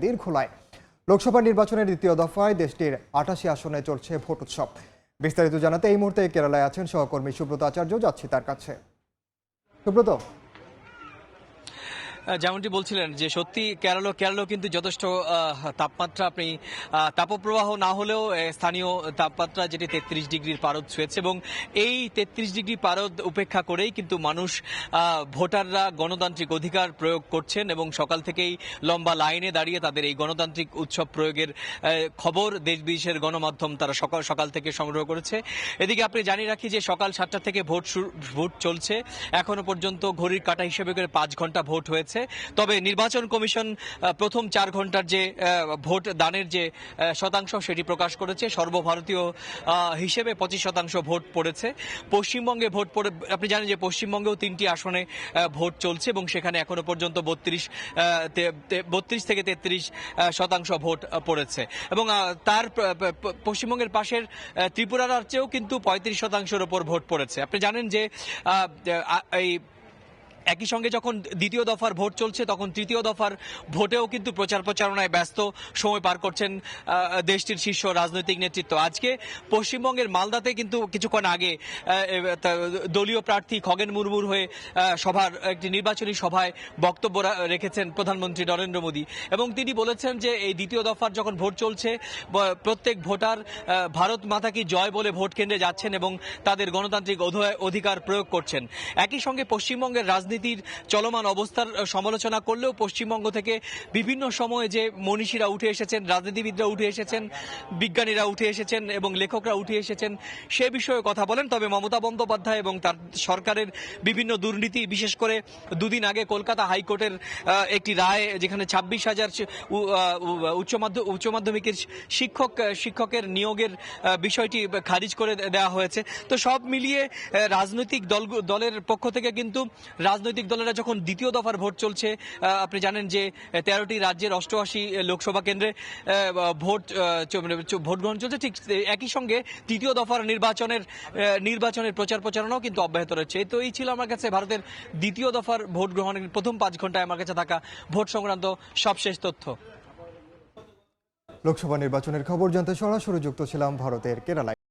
দীর্ঘলাইন। লোকসভা নির্বাচনের দ্বিতীয় দফায় দেশটির ৮৮ আসনে চলছে ভোট উৎসব। বিস্তারিত জানাতে এই মুহূর্তে কেরালায় আছেন সহকর্মী সুব্রত আচার্য, যাচ্ছি তার কাছে। সুব্রত, যেমনটি বলছিলেন যে সত্যি কেরল কিন্তু যথেষ্ট তাপমাত্রা আপনি তাপপ্রবাহ না হলেও স্থানীয় তাপমাত্রা যেটি ৩৩ ডিগ্রির পারদ ছুঁয়েছে এবং এই ৩৩ ডিগ্রি পারদ উপেক্ষা করেই কিন্তু মানুষ ভোটাররা গণতান্ত্রিক অধিকার প্রয়োগ করছেন এবং সকাল থেকেই লম্বা লাইনে দাঁড়িয়ে তাদের এই গণতান্ত্রিক উৎসব প্রয়োগের খবর দেশ বিদেশের গণমাধ্যম তারা সকাল থেকে সংগ্রহ করেছে। এদিকে আপনি জানিয়ে রাখি যে সকাল ৭টা থেকে ভোট চলছে। এখনো পর্যন্ত ঘড়ির কাঁটা হিসেবে করে ৫ ঘন্টা ভোট হয়েছে। তবে নির্বাচন কমিশন প্রথম ৪ ঘন্টার যে ভোট দানের যে শতাংশ সেটি প্রকাশ করেছে। সর্বভারতীয় হিসেবে ২৫% ভোট পড়েছে। পশ্চিমবঙ্গে ভোট পড়ে আপনি জানেন যে পশ্চিমবঙ্গেও ৩টি আসনে ভোট চলছে এবং সেখানে এখনো পর্যন্ত ৩২ থেকে ৩৩% ভোট পড়েছে এবং তার পশ্চিমবঙ্গের পাশের ত্রিপুরা রাজ্যেও কিন্তু ৩৫%-এর ওপর ভোট পড়েছে। আপনি জানেন যে এই একই সঙ্গে যখন দ্বিতীয় দফার ভোট চলছে তখন তৃতীয় দফার ভোটেও কিন্তু প্রচারণায় ব্যস্ত সময় পার করছেন দেশটির শীর্ষ রাজনৈতিক নেতৃত্ব। আজকে পশ্চিমবঙ্গের মালদাতে কিন্তু কিছুক্ষণ আগে দলীয় প্রার্থী খগেন মুর্মুর হয়ে একটি নির্বাচনী সভায় বক্তব্য রেখেছেন প্রধানমন্ত্রী নরেন্দ্র মোদী এবং তিনি বলেছেন যে এই দ্বিতীয় দফার যখন ভোট চলছে প্রত্যেক ভোটার ভারত মাতা কি জয় বলে ভোট কেন্দ্রে যাচ্ছেন এবং তাদের গণতান্ত্রিক অধিকার প্রয়োগ করছেন। একই সঙ্গে পশ্চিমবঙ্গের রাজনীতির চলমান অবস্থার সমালোচনা করলেও পশ্চিমবঙ্গ থেকে বিভিন্ন সময়ে যে মনীষীরা উঠে এসেছেন, রাজনীতিবিদরা উঠে এসেছেন, বিজ্ঞানীরা উঠে এসেছেন এবং লেখকরা উঠে এসেছেন সে বিষয়ে কথা বলেন। তবে মমতা বন্দ্যোপাধ্যায় এবং তার সরকারের বিভিন্ন দুর্নীতি, বিশেষ করে দুদিন আগে কলকাতা হাইকোর্টের একটি রায় যেখানে ২৬,০০০ উচ্চ মাধ্যমিকের শিক্ষকের নিয়োগের বিষয়টি খারিজ করে দেওয়া হয়েছে। তো সব মিলিয়ে রাজনৈতিক দলের পক্ষ থেকে কিন্তু রাজনৈতিক দলেরা যখন দ্বিতীয় দফার ভোট চলছে, আপনি জানেন যে 13টি রাজ্যের 88 লোকসভা কেন্দ্রে ভোট গ্রহণ চলছে। ঠিক একই সঙ্গে তৃতীয় দফার নির্বাচনের প্রচারণাও কিন্তু অব্যাহত রয়েছে। তো এই ছিল আমার কাছে ভারতের দ্বিতীয় দফার ভোট গ্রহণের প্রথম ৫ ঘন্টায় আমার কাছে থাকা ভোট সংক্রান্ত সবশেষ তথ্য। লোকসভা নির্বাচনের খবর জানতে সরাসরি যুক্ত ছিলাম ভারতের কেরালায়।